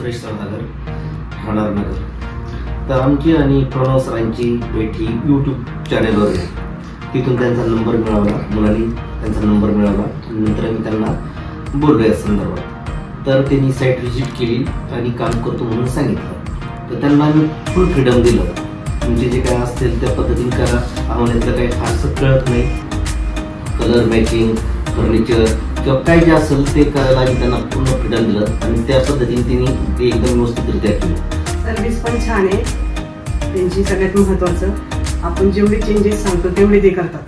सुरेश सरदागर, राहणार नगर. तर आमची आणि प्रणव सरांची भेट ही यूट्यूब चॅनेलवर आहे. तिथून त्यांचा नंबर मिळवला, मुलांनी त्यांचा नंबर मिळवला. नंतर मी त्यांना बोललो या संदर्भात. तर त्यांनी साईट व्हिजिट केली आणि काम करतो म्हणून सांगितलं. तर त्यांना मी फुल फ्रीडम दिलं. तुमचे जे काय असतील त्या पद्धतीने करा, आम्हाला त्यातलं काही फारसं कळत नाही. कलर मॅचिंग, फर्निचर किंवा काय जे असेल ते करायला आम्ही त्यांना पूर्ण फ्रीडम दिलं आणि त्या पद्धतीने त्यांनी ते एकदम व्यवस्थितरित्या केलं. सर्व्हिस पण छान आहे त्यांची. सगळ्यात महत्त्वाचं, आपण जेवढे चेंजेस सांगतो तेवढे ते करतात.